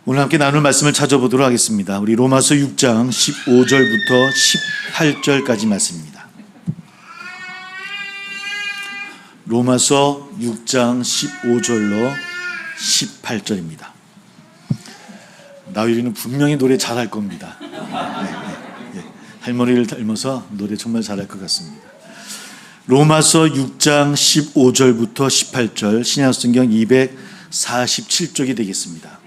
오늘 함께 나눌 말씀을 찾아보도록 하겠습니다. 우리 로마서 6장 15절부터 18절까지 말씀입니다. 로마서 6장 15절로 18절입니다. 나유리는 분명히 노래 잘할 겁니다. 할머니를 닮아서 노래 정말 잘할 것 같습니다. 로마서 6장 15절부터 18절, 신약성경 247쪽이 되겠습니다.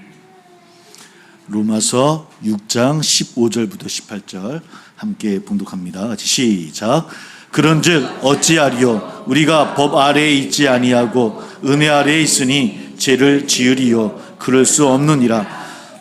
로마서 6장 15절부터 18절 함께 봉독합니다. 같이 시작. 그런즉 어찌하리요? 우리가 법 아래에 있지 아니하고 은혜 아래에 있으니 죄를 지으리요? 그럴 수 없느니라.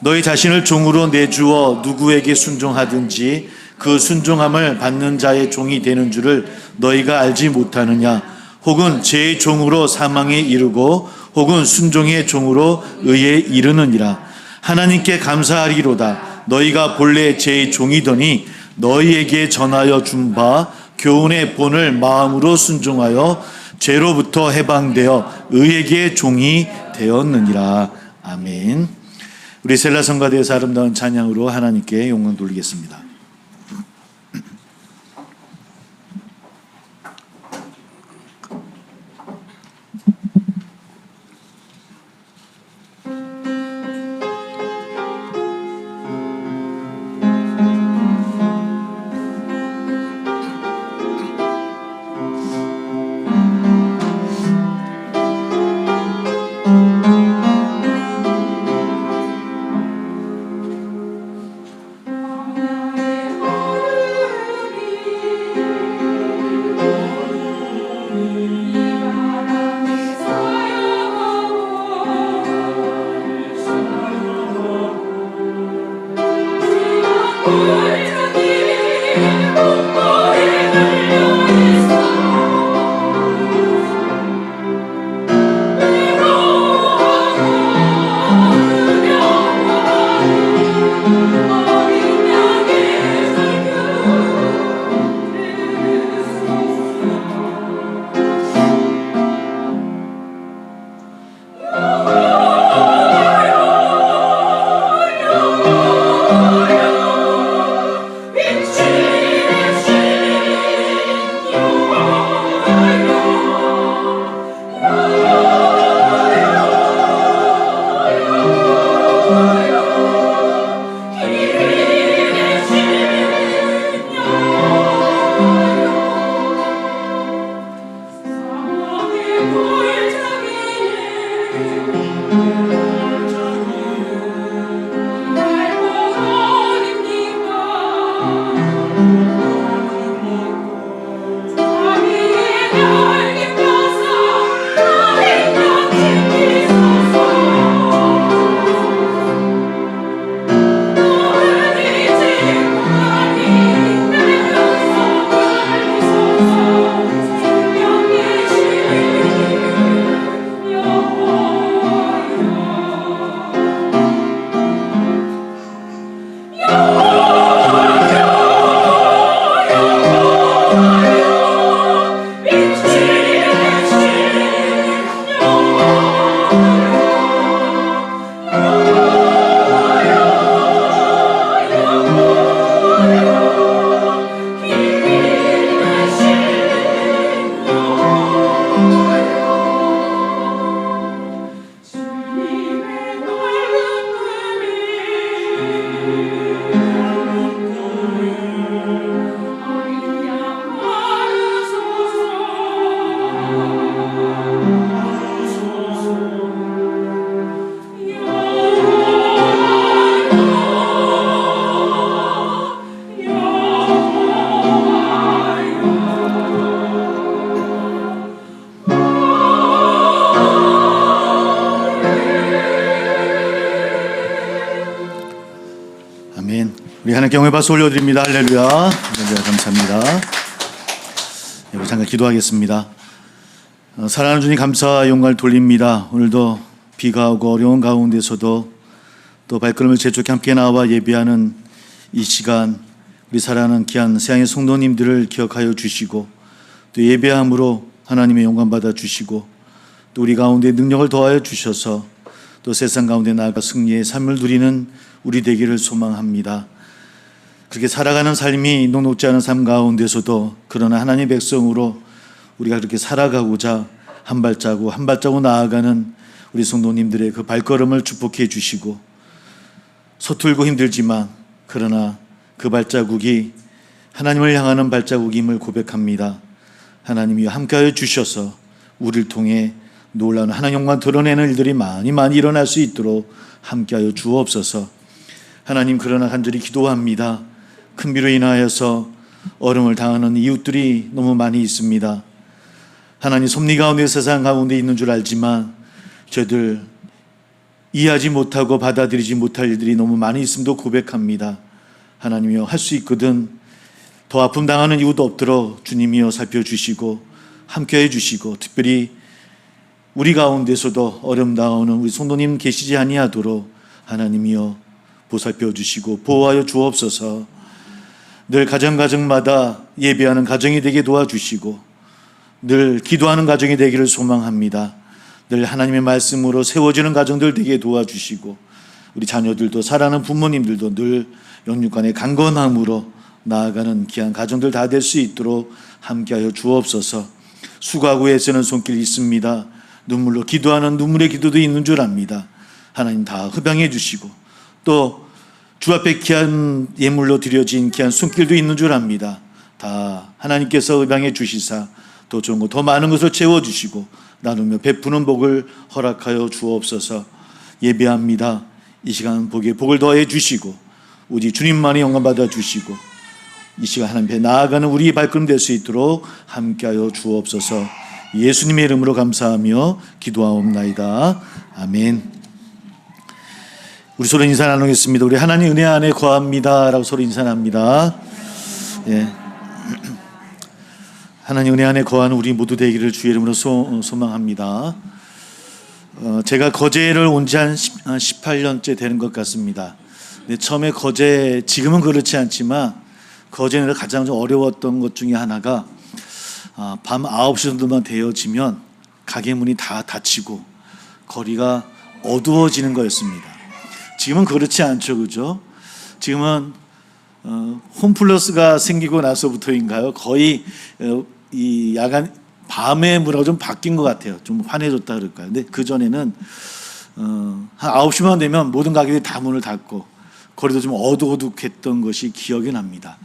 너희 자신을 종으로 내주어 누구에게 순종하든지 그 순종함을 받는 자의 종이 되는 줄을 너희가 알지 못하느냐? 혹은 죄의 종으로 사망에 이르고 혹은 순종의 종으로 의에 이르느니라. 하나님께 감사하리로다. 너희가 본래 죄의 종이더니 너희에게 전하여 준 바 교훈의 본을 마음으로 순종하여 죄로부터 해방되어 의에게 종이 되었느니라. 아멘. 우리 셀라 성가대에서 아름다운 찬양으로 하나님께 영광 돌리겠습니다. 우리 하나님께 영광의 박수 올려드립니다. 할렐루야. 할렐루야. 감사합니다. 여러분 잠깐 기도하겠습니다. 사랑하는 주님 감사와 영광을 돌립니다. 오늘도 비가 오고 어려운 가운데서도 또 발걸음을 재촉히 함께 나와 예배하는 이 시간, 우리 사랑하는 귀한 세상의 성도님들을 기억하여 주시고 또 예배함으로 하나님의 영광 받아 주시고 또 우리 가운데 능력을 더하여 주셔서 또 세상 가운데 나아가 승리의 삶을 누리는 우리 되기를 소망합니다. 그렇게 살아가는 삶이 녹록지 않은 삶 가운데서도 그러나 하나님의 백성으로 우리가 그렇게 살아가고자 한 발자국 한 발자국 나아가는 우리 성도님들의 그 발걸음을 축복해 주시고, 서툴고 힘들지만 그러나 그 발자국이 하나님을 향하는 발자국임을 고백합니다. 하나님이 함께하여 주셔서 우리를 통해 놀라운 하나님 영광 드러내는 일들이 많이 일어날 수 있도록 함께하여 주옵소서. 하나님, 그러나 간절히 기도합니다. 큰 비로 인하여서 어려움을 당하는 이웃들이 너무 많이 있습니다. 하나님, 섭리 가운데 세상 가운데 있는 줄 알지만 저희들 이해하지 못하고 받아들이지 못할 일들이 너무 많이 있음도 고백합니다. 하나님이여, 할 수 있거든 더 아픔 당하는 이웃 없도록 주님이여 살펴주시고 함께해 주시고, 특별히 우리 가운데서도 어려움 당하는 우리 성도님 계시지 아니하도록 하나님이여 보살펴 주시고 보호하여 주옵소서. 늘 가정마다 예배하는 가정이 되게 도와주시고 늘 기도하는 가정이 되기를 소망합니다. 늘 하나님의 말씀으로 세워지는 가정들 되게 도와주시고, 우리 자녀들도 사랑하는 부모님들도 늘 영육간의 강건함으로 나아가는 귀한 가정들 다 될 수 있도록 함께하여 주옵소서. 수고하고 애쓰는 손길 있습니다. 눈물로 기도하는 눈물의 기도도 있는 줄 압니다. 하나님 다 흡양해 주시고, 또 주 앞에 귀한 예물로 드려진 귀한 손길도 있는 줄 압니다. 다 하나님께서 흡양해 주시사 더 좋은 것, 더 많은 것을 채워주시고 나누며 베푸는 복을 허락하여 주옵소서. 예배합니다. 이 시간 복에 복을 더해 주시고 우리 주님만이 영광 받아 주시고 이 시간 하나님 앞에 나아가는 우리 발걸음 될 수 있도록 함께하여 주옵소서. 예수님의 이름으로 감사하며 기도하옵나이다. 아멘. 우리 서로 인사 나누겠습니다. 우리 하나님 은혜 안에 거합니다 라고 서로 인사 나눕니다. 예. 하나님 은혜 안에 거하는 우리 모두 되기를 주의 이름으로 소망합니다. 제가 거제를 온 지 한 18년째 되는 것 같습니다. 근데 처음에 거제, 지금은 그렇지 않지만 거제는 가장 좀 어려웠던 것 중에 하나가 밤 9시 정도만 되어지면 가게 문이 다 닫히고 거리가 어두워지는 거였습니다. 지금은 그렇지 않죠, 그죠? 지금은 홈플러스가 생기고 나서부터인가요? 거의 이 야간 밤의 문화가 좀 바뀐 것 같아요. 좀 환해졌다 그럴까요? 근데 그 전에는 한 9시만 되면 모든 가게들이 다 문을 닫고 거리도 좀 어둑어둑했던 것이 기억이 납니다.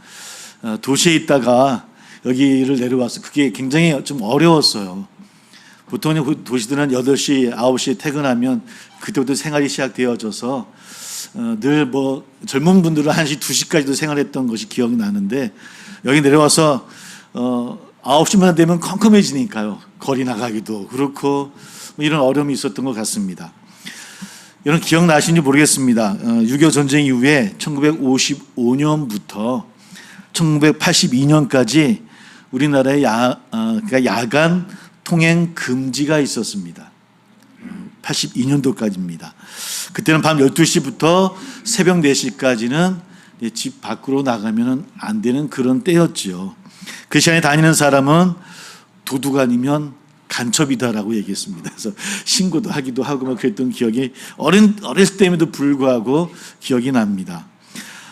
도시에 있다가 여기를 내려와서 그게 굉장히 좀 어려웠어요. 보통 도시들은 8시, 9시에 퇴근하면 그때부터 생활이 시작되어져서 늘 뭐 젊은 분들은 1시, 2시까지도 생활했던 것이 기억이 나는데, 여기 내려와서 9시만 되면 컴컴해지니까요. 거리 나가기도 그렇고 이런 어려움이 있었던 것 같습니다. 여러분 기억나시는지 모르겠습니다. 6.25 전쟁 이후에 1955년부터 1982년까지 우리나라에 그러니까 야간 통행 금지가 있었습니다. 82년도까지입니다. 그때는 밤 12시부터 새벽 4시까지는 집 밖으로 나가면 안 되는 그런 때였죠. 그 시간에 다니는 사람은 도둑 아니면 간첩이다라고 얘기했습니다. 그래서 신고도 하기도 하고 막 그랬던 기억이 어렸을 때임에도 불구하고 기억이 납니다.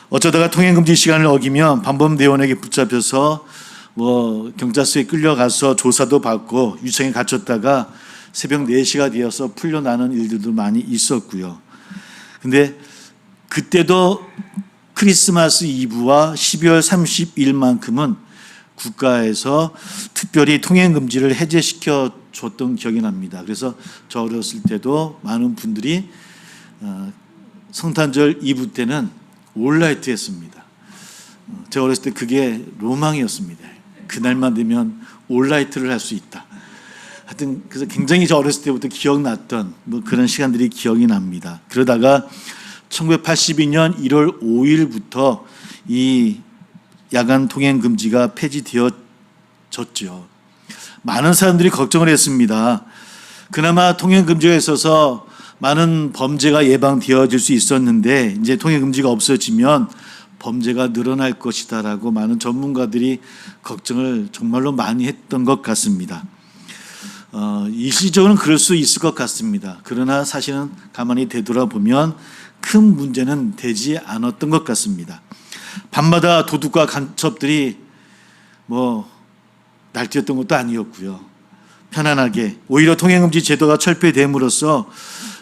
어쩌다가 통행금지 시간을 어기면 반범대원에게 붙잡혀서 뭐 경찰서에 끌려가서 조사도 받고 유청에 갇혔다가 새벽 4시가 되어서 풀려나는 일들도 많이 있었고요. 근데 그때도 크리스마스 이브와 12월 30일만큼은 국가에서 특별히 통행금지를 해제시켜 줬던 기억이 납니다. 그래서 저 어렸을 때도 많은 분들이 성탄절 이브 때는 올라이트 했습니다. 제가 어렸을 때 그게 로망이었습니다. 그날만 되면 올라이트를 할 수 있다. 하여튼 그래서 굉장히 저 어렸을 때부터 기억났던 뭐 그런 시간들이 기억이 납니다. 그러다가 1982년 1월 5일부터 이 야간 통행 금지가 폐지되어졌죠. 많은 사람들이 걱정을 했습니다. 그나마 통행 금지가 있어서 많은 범죄가 예방되어질 수 있었는데 이제 통행 금지가 없어지면 범죄가 늘어날 것이다라고 많은 전문가들이 걱정을 정말로 많이 했던 것 같습니다. 일시적으로는 그럴 수 있을 것 같습니다. 그러나 사실은 가만히 되돌아보면 큰 문제는 되지 않았던 것 같습니다. 밤마다 도둑과 간첩들이 날뛰었던 것도 아니었고요. 편안하게 오히려 통행금지 제도가 철폐됨으로써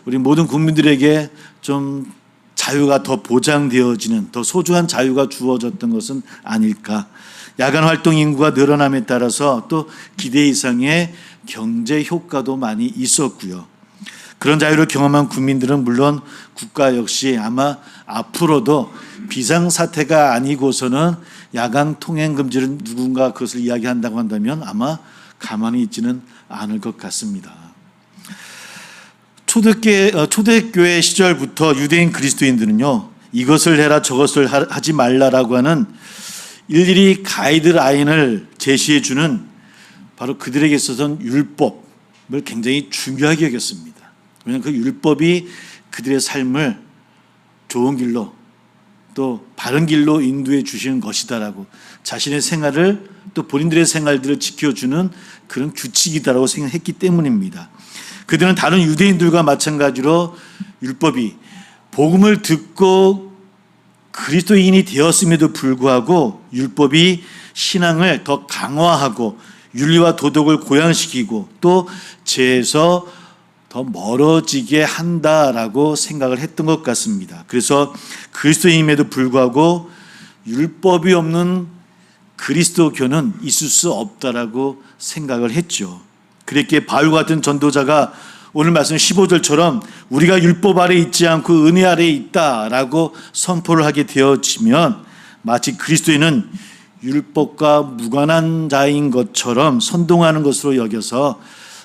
우리 모든 국민들에게 좀 자유가 더 보장되어지는, 더 소중한 자유가 주어졌던 것은 아닐까. 야간 활동 인구가 늘어남에 따라서 또 기대 이상의 경제 효과도 많이 있었고요. 그런 자유를 경험한 국민들은 물론 국가 역시 아마 앞으로도 비상사태가 아니고서는 야간 통행 금지를 누군가 그것을 이야기한다고 한다면 아마 가만히 있지는 않을 것 같습니다. 초대교회 시절부터 유대인 그리스도인들은요, 이것을 해라 저것을 하지 말라라고 하는 일일이 가이드라인을 제시해 주는 바로 그들에게 있어서는 율법을 굉장히 중요하게 여겼습니다. 왜냐하면 그 율법이 그들의 삶을 좋은 길로 또 바른 길로 인도해 주시는 것이다라고, 자신의 생활을 또 본인들의 생활들을 지켜주는 그런 규칙이다라고 생각했기 때문입니다. 그들은 다른 유대인들과 마찬가지로 율법이 복음을 듣고 그리스도인이 되었음에도 불구하고 율법이 신앙을 더 강화하고 윤리와 도덕을 고양시키고 또 죄에서 더 멀어지게 한다라고 생각을 했던 것 같습니다. 그래서 그리스도인임에도 불구하고 율법이 없는 그리스도교는 있을 수 없다라고 생각을 했죠. 그랬기에 바울 같은 전도자가 오늘 말씀 15절처럼 우리가 율법 아래 있지 않고 은혜 아래 있다라고 선포를 하게 되어지면 마치 그리스도인은 율법과 무관한 자인 것처럼 선동하는 것으로 여겨서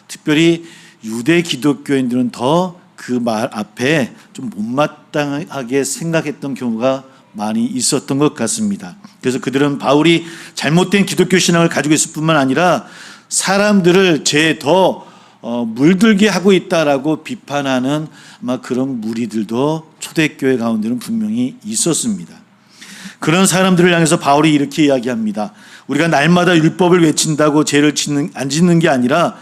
특별히 유대 기독교인들은 더 그 말 앞에 좀 못마땅하게 생각했던 경우가 많이 있었던 것 같습니다. 그래서 그들은 바울이 잘못된 기독교 신앙을 가지고 있을 뿐만 아니라 사람들을 죄에 더 물들게 하고 있다라고 비판하는 아마 그런 무리들도 초대교회 가운데는 분명히 있었습니다. 그런 사람들을 향해서 바울이 이렇게 이야기합니다. 우리가 날마다 율법을 외친다고 죄를 안 짓는 게 아니라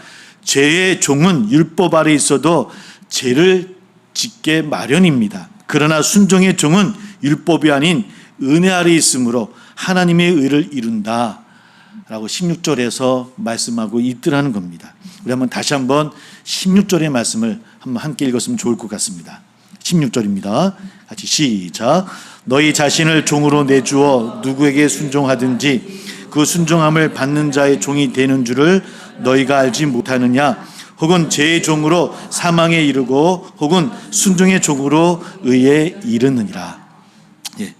죄의 종은 율법 아래 있어도 죄를 짓게 마련입니다. 그러나 순종의 종은 율법이 아닌 은혜 아래 있으므로 하나님의 의를 이룬다 라고 16절에서 말씀하고 있더라는 겁니다. 우리 다시 한번 16절의 말씀을 한번 함께 읽었으면 좋을 것 같습니다. 16절입니다. 같이 시작. 너희 자신을 종으로 내주어 누구에게 순종하든지 그 순종함을 받는 자의 종이 되는 줄을 너희가 알지 못하느냐? 혹은 죄의 종으로 사망에 이르고 혹은 순종의 종으로 의에 이르느니라. 예.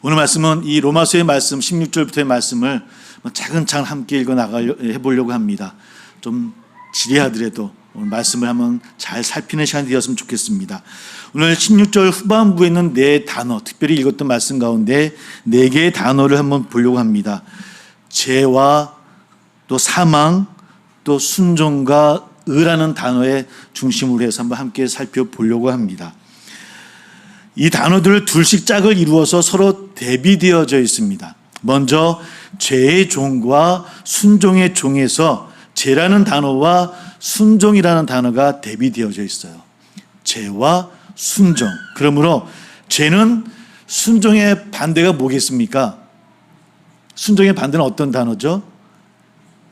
오늘 말씀은 이 로마서의 말씀 16절부터의 말씀을 차근차근 함께 읽어 해보려고 합니다. 좀 지리하더라도 오늘 말씀을 한번 잘 살피는 시간이 되었으면 좋겠습니다. 오늘 16절 후반부에 있는 네 단어, 특별히 읽었던 말씀 가운데 네 개의 단어를 한번 보려고 합니다. 죄와 또 사망, 또 순종과 의라는 단어의 중심으로 해서 한번 함께 살펴보려고 합니다. 이 단어들을 둘씩 짝을 이루어서 서로 대비되어져 있습니다. 먼저 죄의 종과 순종의 종에서 죄라는 단어와 순종이라는 단어가 대비되어져 있어요. 죄와 순종. 그러므로 죄는 순종의 반대가 뭐겠습니까? 순종의 반대는 어떤 단어죠?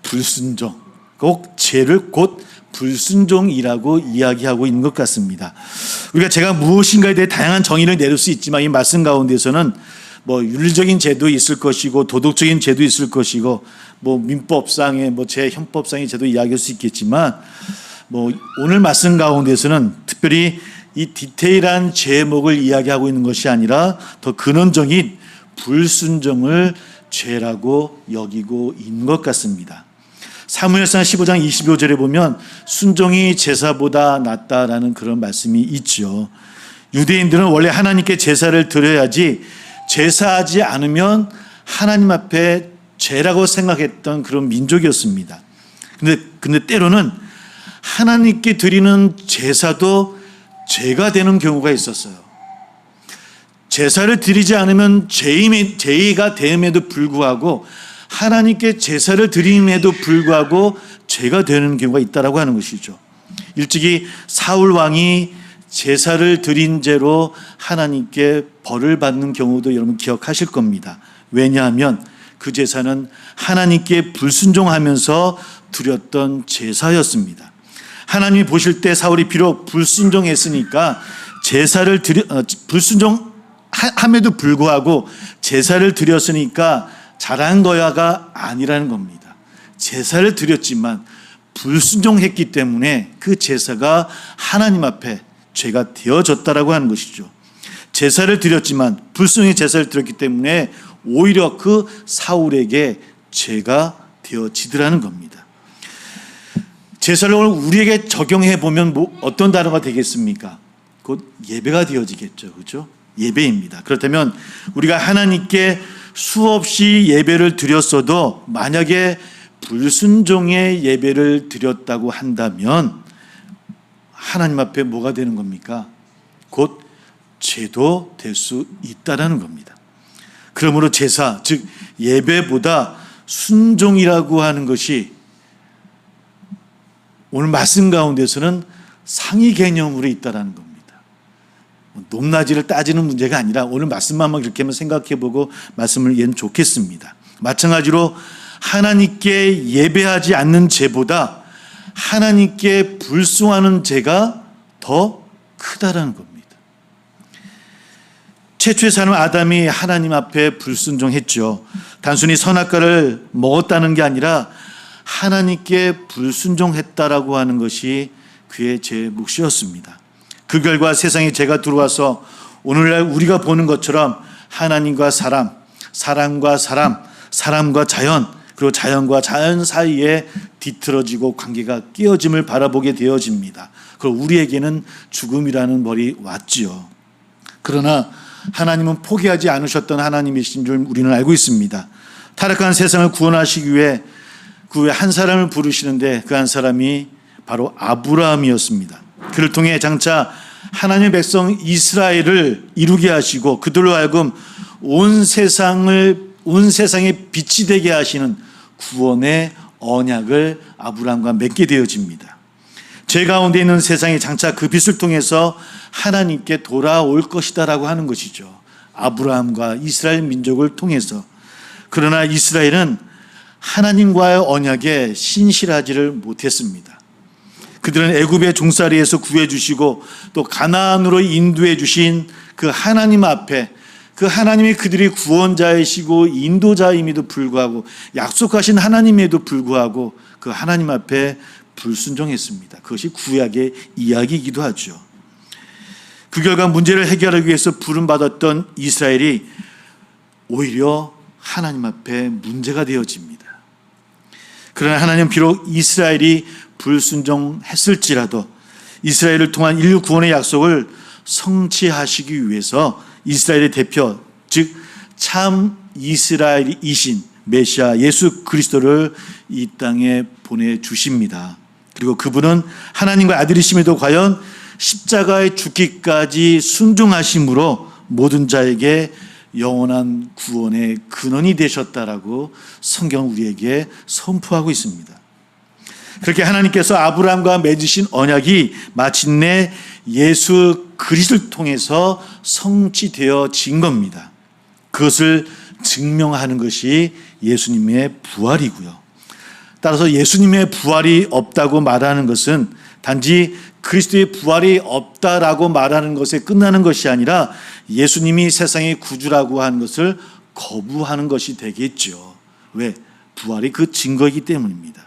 불순종. 꼭 죄를 곧 불순종이라고 이야기하고 있는 것 같습니다. 우리가 제가 무엇인가에 대해 다양한 정의를 내릴 수 있지만 이 말씀 가운데서는 윤리적인 죄도 있을 것이고 도덕적인 죄도 있을 것이고 민법상의 제 형법상의 죄도 이야기할 수 있겠지만 오늘 말씀 가운데서는 특별히 이 디테일한 제목을 이야기하고 있는 것이 아니라 더 근원적인 불순종을 죄라고 여기고 있는 것 같습니다. 사무엘상 15장 25절에 보면 순종이 제사보다 낫다라는 그런 말씀이 있죠. 유대인들은 원래 하나님께 제사를 드려야지 제사하지 않으면 하나님 앞에 죄라고 생각했던 그런 민족이었습니다. 근데 때로는 하나님께 드리는 제사도 죄가 되는 경우가 있었어요. 제사를 드리지 않으면 죄가 됨에도 불구하고 하나님께 제사를 드림에도 불구하고 죄가 되는 경우가 있다라고 하는 것이죠. 일찍이 사울 왕이 제사를 드린 죄로 하나님께 벌을 받는 경우도 여러분 기억하실 겁니다. 왜냐하면 그 제사는 하나님께 불순종하면서 드렸던 제사였습니다. 하나님이 보실 때 사울이 비록 불순종했으니까 불순종함에도 불구하고 제사를 드렸으니까 잘한 거야가 아니라는 겁니다. 제사를 드렸지만 불순종했기 때문에 그 제사가 하나님 앞에 죄가 되어졌다라고 하는 것이죠. 제사를 드렸지만 불순종의 제사를 드렸기 때문에 오히려 그 사울에게 죄가 되어지더라는 겁니다. 제사를 우리에게 적용해 보면 어떤 단어가 되겠습니까? 곧 예배가 되어지겠죠. 그렇죠? 예배입니다. 그렇다면 우리가 하나님께 수없이 예배를 드렸어도 만약에 불순종의 예배를 드렸다고 한다면 하나님 앞에 뭐가 되는 겁니까? 곧 죄도 될 수 있다라는 겁니다. 그러므로 제사, 즉 예배보다 순종이라고 하는 것이 오늘 말씀 가운데서는 상위 개념으로 있다라는 겁니다. 높낮이를 따지는 문제가 아니라 오늘 말씀만 그렇게 한번 생각해보고 말씀을 이해는 좋겠습니다. 마찬가지로 하나님께 예배하지 않는 죄보다 하나님께 불순종하는 죄가 더 크다라는 겁니다. 최초의 사람 아담이 하나님 앞에 불순종했죠. 단순히 선악과를 먹었다는 게 아니라 하나님께 불순종했다라고 하는 것이 그의 죄의 몫이었습니다. 그 결과 세상에 죄가 들어와서 오늘날 우리가 보는 것처럼 하나님과 사람, 사람과 사람, 사람과 자연, 그리고 자연과 자연 사이에 뒤틀어지고 관계가 깨어짐을 바라보게 되어집니다. 그리고 우리에게는 죽음이라는 벌이 왔지요. 그러나 하나님은 포기하지 않으셨던 하나님이신 줄 우리는 알고 있습니다. 타락한 세상을 구원하시기 위해 그 외 한 사람을 부르시는데 그 한 사람이 바로 아브라함이었습니다. 그를 통해 장차 하나님의 백성 이스라엘을 이루게 하시고 그들로 하여금 온 세상에 빛이 되게 하시는 구원의 언약을 아브라함과 맺게 되어집니다. 죄 가운데 있는 세상이 장차 그 빛을 통해서 하나님께 돌아올 것이다라고 하는 것이죠. 아브라함과 이스라엘 민족을 통해서. 그러나 이스라엘은 하나님과의 언약에 신실하지를 못했습니다. 그들은 애굽의 종살이에서 구해주시고 또 가나안으로 인도해 주신 그 하나님 앞에 그 하나님이 그들이 구원자이시고 인도자임에도 불구하고 약속하신 하나님에도 불구하고 그 하나님 앞에 불순종했습니다. 그것이 구약의 이야기이기도 하죠. 그 결과 문제를 해결하기 위해서 부름받았던 이스라엘이 오히려 하나님 앞에 문제가 되어집니다. 그러나 하나님은 비록 이스라엘이 불순종했을지라도 이스라엘을 통한 인류 구원의 약속을 성취하시기 위해서 이스라엘의 대표, 즉 참 이스라엘이신 메시아 예수 그리스도를 이 땅에 보내주십니다. 그리고 그분은 하나님과 아들이심에도 과연 십자가에 죽기까지 순종하심으로 모든 자에게 영원한 구원의 근원이 되셨다라고 성경은 우리에게 선포하고 있습니다. 그렇게 하나님께서 아브라함과 맺으신 언약이 마침내 예수 그리스도를 통해서 성취되어진 겁니다. 그것을 증명하는 것이 예수님의 부활이고요. 따라서 예수님의 부활이 없다고 말하는 것은 단지 그리스도의 부활이 없다라고 말하는 것에 끝나는 것이 아니라 예수님이 세상의 구주라고 하는 것을 거부하는 것이 되겠죠. 왜? 부활이 그 증거이기 때문입니다.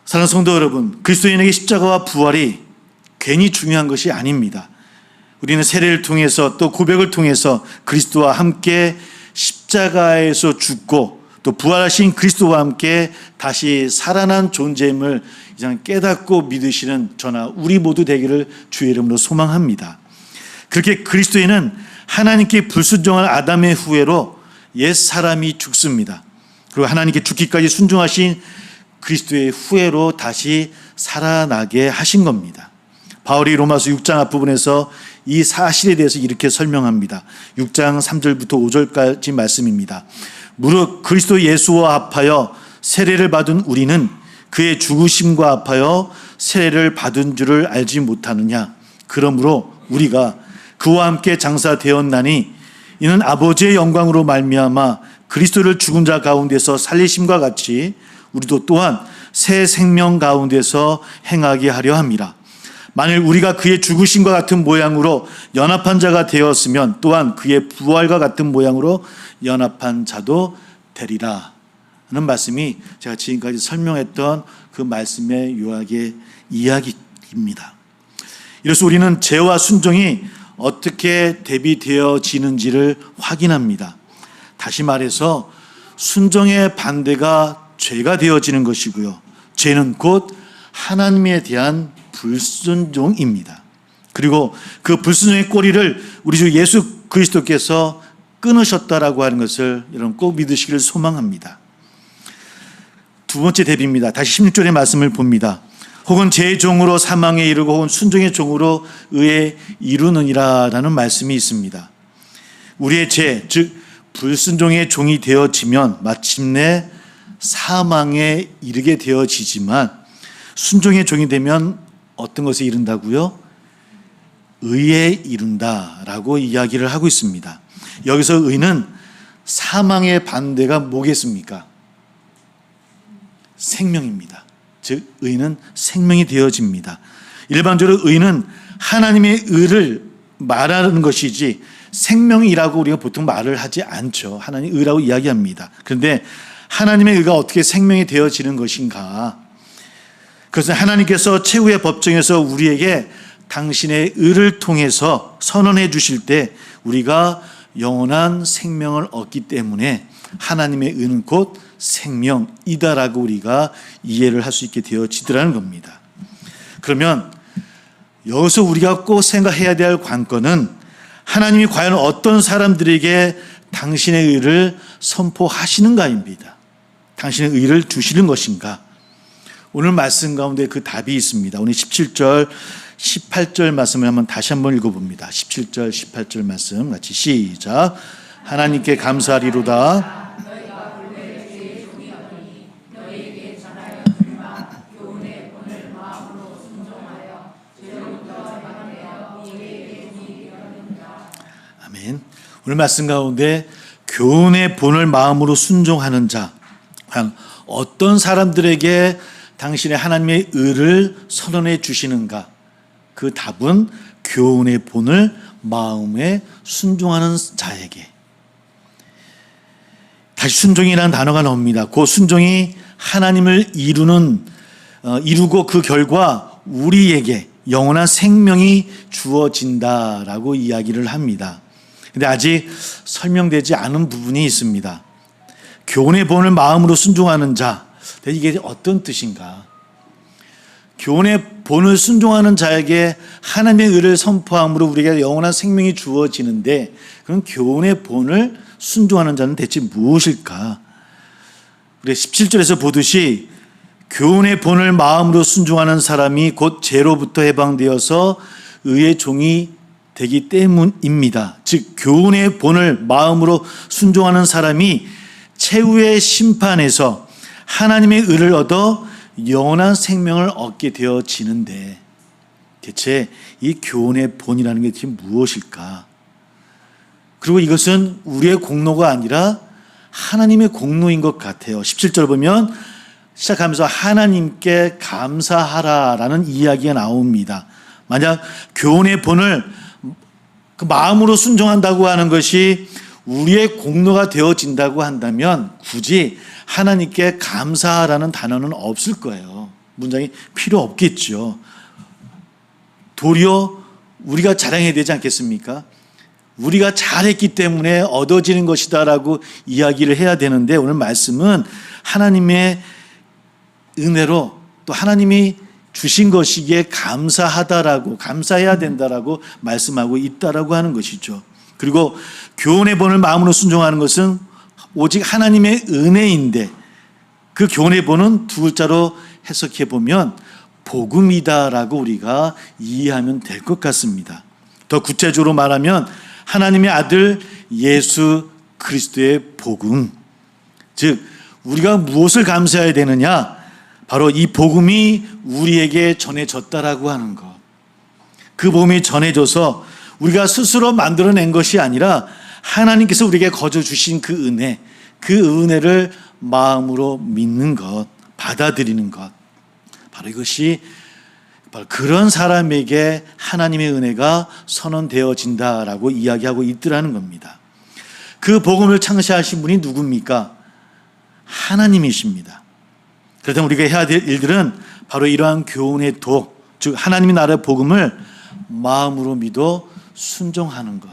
사랑하는 성도 여러분, 그리스도인에게 십자가와 부활이 괜히 중요한 것이 아닙니다. 우리는 세례를 통해서 또 고백을 통해서 그리스도와 함께 십자가에서 죽고 또 부활하신 그리스도와 함께 다시 살아난 존재임을 이제 깨닫고 믿으시는 저나 우리 모두 되기를 주의 이름으로 소망합니다. 그렇게 그리스도인은 하나님께 불순종한 아담의 후예로 옛 사람이 죽습니다. 그리고 하나님께 죽기까지 순종하신 그리스도의 후예로 다시 살아나게 하신 겁니다. 바울이 로마서 6장 앞부분에서 이 사실에 대해서 이렇게 설명합니다. 6장 3절부터 5절까지 말씀입니다. 무릇 그리스도 예수와 합하여 세례를 받은 우리는 그의 죽으심과 아파여 세례를 받은 줄을 알지 못하느냐. 그러므로 우리가 그와 함께 장사되었나니 이는 아버지의 영광으로 말미암아 그리스도를 죽은 자 가운데서 살리심과 같이 우리도 또한 새 생명 가운데서 행하게 하려 함이라. 만일 우리가 그의 죽으심과 같은 모양으로 연합한 자가 되었으면 또한 그의 부활과 같은 모양으로 연합한 자도 되리라 하는 말씀이 제가 지금까지 설명했던 그 말씀의 요약의 이야기입니다. 이로써 우리는 죄와 순종이 어떻게 대비되어지는지를 확인합니다. 다시 말해서 순종의 반대가 죄가 되어지는 것이고요. 죄는 곧 하나님에 대한 불순종입니다. 그리고 그 불순종의 꼬리를 우리 주 예수 그리스도께서 끊으셨다라고 하는 것을 여러분 꼭 믿으시기를 소망합니다. 두 번째 대비입니다. 다시 16절의 말씀을 봅니다. 혹은 죄의 종으로 사망에 이르고 혹은 순종의 종으로 의에 이루느니라 라는 말씀이 있습니다. 우리의 죄, 즉 불순종의 종이 되어지면 마침내 사망에 이르게 되어지지만 순종의 종이 되면 어떤 것에 이른다고요? 의에 이른다라고 이야기를 하고 있습니다. 여기서 의는 사망의 반대가 뭐겠습니까? 생명입니다. 즉 의는 생명이 되어집니다. 일반적으로 의는 하나님의 의를 말하는 것이지 생명이라고 우리가 보통 말을 하지 않죠. 하나님 의라고 이야기합니다. 그런데 하나님의 의가 어떻게 생명이 되어지는 것인가? 그것은 하나님께서 최후의 법정에서 우리에게 당신의 의를 통해서 선언해 주실 때 우리가 영원한 생명을 얻기 때문에 하나님의 의는 곧 생명이다라고 우리가 이해를 할 수 있게 되어지더라는 겁니다. 그러면 여기서 우리가 꼭 생각해야 될 관건은 하나님이 과연 어떤 사람들에게 당신의 의를 선포하시는가입니다. 당신의 의를 주시는 것인가? 오늘 말씀 가운데 그 답이 있습니다. 오늘 17절, 18절 말씀을 다시 한번 읽어봅니다. 17절, 18절 말씀 같이 시작. 하나님께 감사하리로다. 아멘. 오늘 말씀 가운데 교훈의 본을 마음으로 순종하는 자, 과연 어떤 사람들에게 당신의 하나님의 의를 선언해 주시는가? 그 답은 교훈의 본을 마음에 순종하는 자에게. 다시 순종이라는 단어가 나옵니다. 그 순종이 하나님을 이루고 그 결과 우리에게 영원한 생명이 주어진다라고 이야기를 합니다. 근데 아직 설명되지 않은 부분이 있습니다. 교훈의 본을 마음으로 순종하는 자, 이게 어떤 뜻인가? 교훈의 본을 순종하는 자에게 하나님의 의를 선포함으로 우리에게 영원한 생명이 주어지는데 그럼 교훈의 본을 순종하는 자는 대체 무엇일까? 우리 17절에서 보듯이 교훈의 본을 마음으로 순종하는 사람이 곧 죄로부터 해방되어서 의의 종이 되기 때문입니다. 즉 교훈의 본을 마음으로 순종하는 사람이 최후의 심판에서 하나님의 의를 얻어 영원한 생명을 얻게 되어지는데 대체 이 교훈의 본이라는 게 지금 무엇일까? 그리고 이것은 우리의 공로가 아니라 하나님의 공로인 것 같아요. 17절 보면 시작하면서 하나님께 감사하라라는 이야기가 나옵니다. 만약 교훈의 본을 그 마음으로 순종한다고 하는 것이 우리의 공로가 되어진다고 한다면 굳이 하나님께 감사하라는 단어는 없을 거예요. 문장이 필요 없겠죠. 도리어 우리가 자랑해야 되지 않겠습니까? 우리가 잘했기 때문에 얻어지는 것이다라고 이야기를 해야 되는데 오늘 말씀은 하나님의 은혜로 또 하나님이 주신 것이기에 감사하다라고 감사해야 된다라고 말씀하고 있다라고 하는 것이죠. 그리고 교훈의 본을 마음으로 순종하는 것은 오직 하나님의 은혜인데 그 교훈의 본은 두 글자로 해석해 보면 복음이다라고 우리가 이해하면 될 것 같습니다. 더 구체적으로 말하면 하나님의 아들 예수 그리스도의 복음, 즉 우리가 무엇을 감사해야 되느냐? 바로 이 복음이 우리에게 전해졌다라고 하는 것. 그 복음이 전해져서 우리가 스스로 만들어낸 것이 아니라 하나님께서 우리에게 거저 주신 그 은혜를 마음으로 믿는 것, 받아들이는 것. 바로 이것이 바로 그런 사람에게 하나님의 은혜가 선언되어진다라고 이야기하고 있더라는 겁니다. 그 복음을 창시하신 분이 누굽니까? 하나님이십니다. 그렇다면 우리가 해야 될 일들은 바로 이러한 교훈의 도, 즉 하나님의 나라의 복음을 마음으로 믿어 순종하는 것.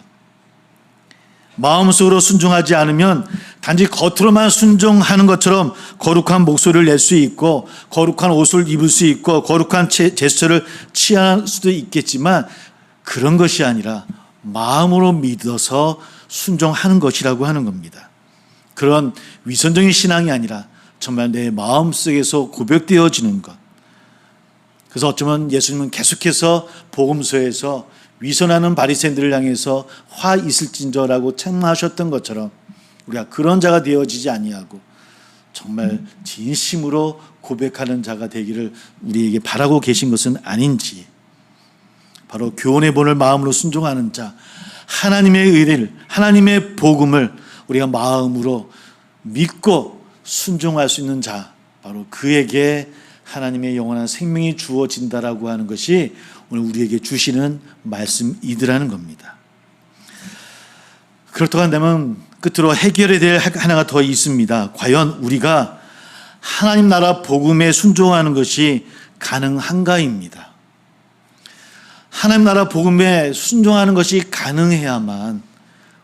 마음속으로 순종하지 않으면 단지 겉으로만 순종하는 것처럼 거룩한 목소리를 낼 수 있고 거룩한 옷을 입을 수 있고 거룩한 제스처를 취할 수도 있겠지만 그런 것이 아니라 마음으로 믿어서 순종하는 것이라고 하는 겁니다. 그런 위선적인 신앙이 아니라 정말 내 마음속에서 고백되어지는 것. 그래서 어쩌면 예수님은 계속해서 복음서에서 위선하는 바리새인들을 향해서 화 있을진저라고 책망하셨던 것처럼 우리가 그런 자가 되어지지 아니하고 정말 진심으로 고백하는 자가 되기를 우리에게 바라고 계신 것은 아닌지, 바로 교훈의 본을 마음으로 순종하는 자, 하나님의 의를, 하나님의 복음을 우리가 마음으로 믿고 순종할 수 있는 자, 바로 그에게 하나님의 영원한 생명이 주어진다라고 하는 것이 오늘 우리에게 주시는 말씀이더라는 겁니다. 그렇다고 한다면 끝으로 해결해야 될 하나가 더 있습니다. 과연 우리가 하나님 나라 복음에 순종하는 것이 가능한가입니다. 하나님 나라 복음에 순종하는 것이 가능해야만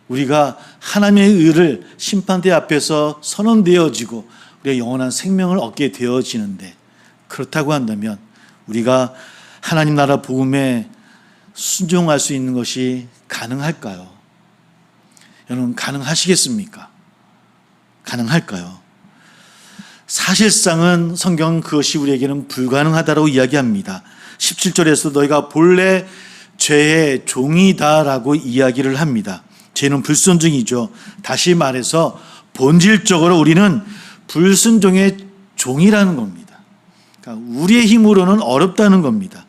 우리가 하나님의 의를 심판대 앞에서 선언되어지고 우리가 영원한 생명을 얻게 되어지는데, 그렇다고 한다면 우리가 하나님 나라 복음에 순종할 수 있는 것이 가능할까요? 여러분, 가능하시겠습니까? 가능할까요? 사실상은 성경은 그것이 우리에게는 불가능하다고 이야기합니다. 17절에서 너희가 본래 죄의 종이다라고 이야기를 합니다. 죄는 불순종이죠. 다시 말해서 본질적으로 우리는 불순종의 종이라는 겁니다. 그러니까 우리의 힘으로는 어렵다는 겁니다.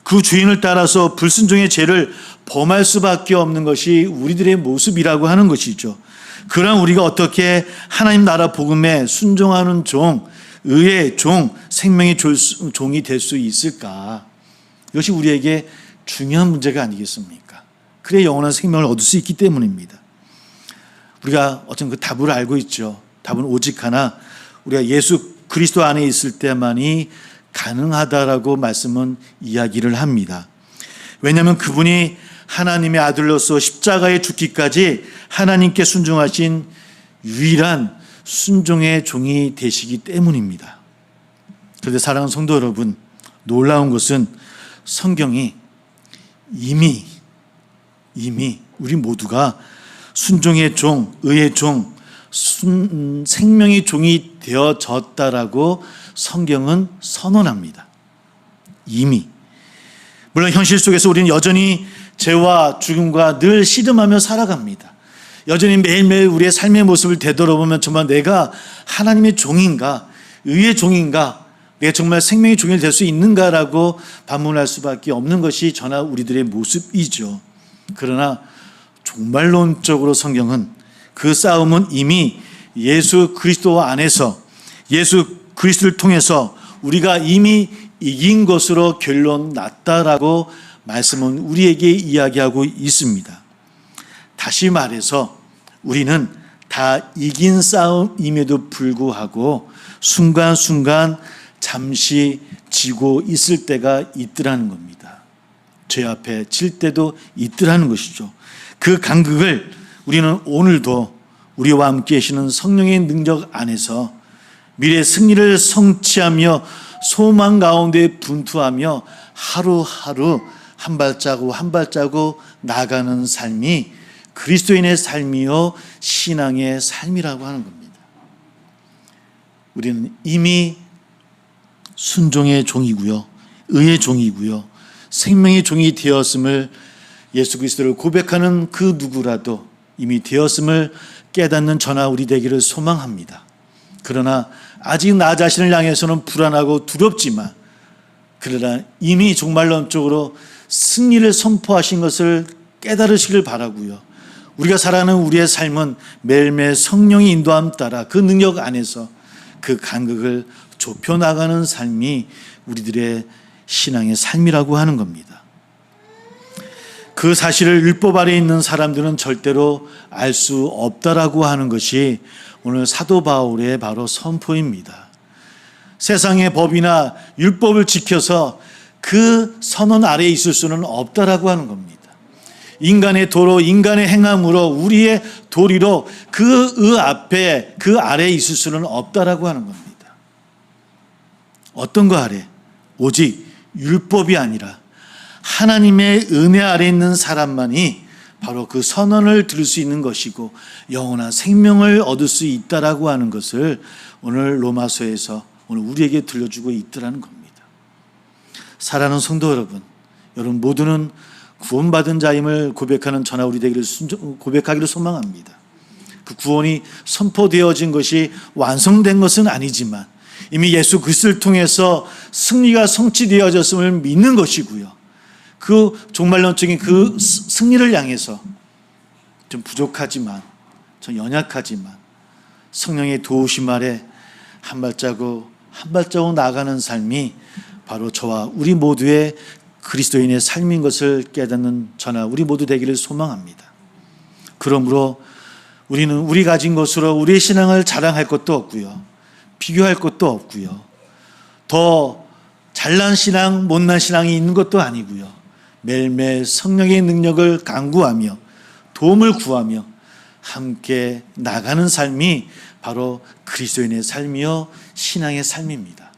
그 주인을 따라서 불순종의 죄를 범할 수밖에 없는 것이 우리들의 모습이라고 하는 것이죠. 그럼 우리가 어떻게 하나님 나라 복음에 순종하는 종, 의의 종, 생명의 종이 될 수 있을까? 이것이 우리에게 중요한 문제가 아니겠습니까? 그래야 영원한 생명을 얻을 수 있기 때문입니다. 우리가 어쩌면 그 답을 알고 있죠. 답은 오직 하나, 우리가 예수 그리스도 안에 있을 때만이 가능하다라고 말씀은 이야기를 합니다. 왜냐하면 그분이 하나님의 아들로서 십자가에 죽기까지 하나님께 순종하신 유일한 순종의 종이 되시기 때문입니다. 그런데 사랑하는 성도 여러분, 놀라운 것은 성경이 이미 우리 모두가 순종의 종, 의의 종, 생명의 종이 되어졌다라고 성경은 선언합니다. 이미. 물론 현실 속에서 우리는 여전히 죄와 죽음과 늘 씨름하며 살아갑니다. 여전히 매일매일 우리의 삶의 모습을 되돌아보면 정말 내가 하나님의 종인가, 의의 종인가, 내가 정말 생명의 종이 될 수 있는가라고 반문할 수밖에 없는 것이 저나 우리들의 모습이죠. 그러나 종말론적으로 성경은 그 싸움은 이미 예수 그리스도 안에서, 예수 그리스도를 통해서 우리가 이미 이긴 것으로 결론 났다라고 말씀은 우리에게 이야기하고 있습니다. 다시 말해서 우리는 다 이긴 싸움임에도 불구하고 순간순간 잠시 지고 있을 때가 있더라는 겁니다. 죄 앞에 질 때도 있더라는 것이죠. 그 간극을 우리는 오늘도 우리와 함께 계시는 성령의 능력 안에서 미래의 승리를 성취하며 소망 가운데 분투하며 하루하루 한 발자국 한 발자국 나가는 삶이 그리스도인의 삶이요 신앙의 삶이라고 하는 겁니다. 우리는 이미 순종의 종이고요, 의의 종이고요, 생명의 종이 되었음을, 예수 그리스도를 고백하는 그 누구라도 이미 되었음을 깨닫는 저나 우리 되기를 소망합니다. 그러나 아직 나 자신을 향해서는 불안하고 두렵지만, 그러나 이미 종말론적으로 승리를 선포하신 것을 깨달으시길 바라고요. 우리가 살아가는 우리의 삶은 매일매일 성령의 인도함 따라 그 능력 안에서 그 간극을 좁혀나가는 삶이 우리들의 신앙의 삶이라고 하는 겁니다. 그 사실을 율법 아래에 있는 사람들은 절대로 알 수 없다라고 하는 것이 오늘 사도 바울의 바로 선포입니다. 세상의 법이나 율법을 지켜서 그 선언 아래에 있을 수는 없다라고 하는 겁니다. 인간의 도로, 인간의 행함으로, 우리의 도리로 그 앞에, 그 아래에 있을 수는 없다라고 하는 겁니다. 어떤 거 아래? 오직 율법이 아니라 하나님의 은혜 아래 있는 사람만이 바로 그 선언을 들을 수 있는 것이고 영원한 생명을 얻을 수 있다라고 하는 것을 오늘 로마서에서 오늘 우리에게 들려주고 있더라는 겁니다. 사랑하는 성도 여러분, 여러분 모두는 구원받은 자임을 고백하는 저나 우리 되기를 고백하기를 소망합니다. 그 구원이 선포되어진 것이 완성된 것은 아니지만 이미 예수 그리스도를 통해서 승리가 성취되어졌음을 믿는 것이고요. 그 종말론적인 그 승리를 향해서 좀 부족하지만, 좀 연약하지만 성령의 도우심 아래 한 발자국 한 발자국 나아가는 삶이 바로 저와 우리 모두의 그리스도인의 삶인 것을 깨닫는 저나 우리 모두 되기를 소망합니다. 그러므로 우리는 우리 가진 것으로 우리의 신앙을 자랑할 것도 없고요, 비교할 것도 없고요, 더 잘난 신앙, 못난 신앙이 있는 것도 아니고요, 매일매일 성령의 능력을 간구하며 도움을 구하며 함께 나가는 삶이 바로 그리스도인의 삶이요 신앙의 삶입니다.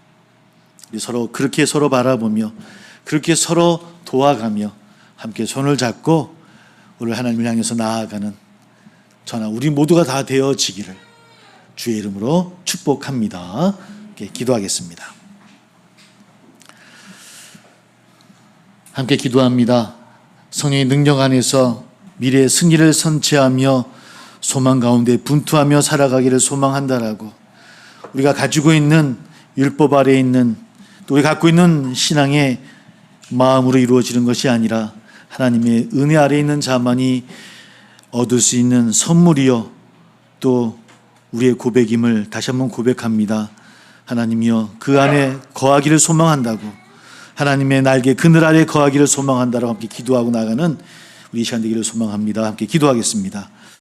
우리 서로 그렇게 서로 바라보며 그렇게 서로 도와가며 함께 손을 잡고 오늘 하나님을 향해서 나아가는 저나 우리 모두가 다 되어지기를 주의 이름으로 축복합니다. 기도하겠습니다. 함께 기도합니다. 성령의 능력 안에서 미래의 승리를 선취하며 소망 가운데 분투하며 살아가기를 소망한다라고, 우리가 가지고 있는 율법 아래에 있는 또 우리가 갖고 있는 신앙의 마음으로 이루어지는 것이 아니라 하나님의 은혜 아래에 있는 자만이 얻을 수 있는 선물이요 또 우리의 고백임을 다시 한번 고백합니다. 하나님이여, 그 안에 거하기를 소망한다고, 하나님의 날개 그늘 아래 거하기를 소망한다라고 함께 기도하고 나가는 우리 시간 되기를 소망합니다. 함께 기도하겠습니다.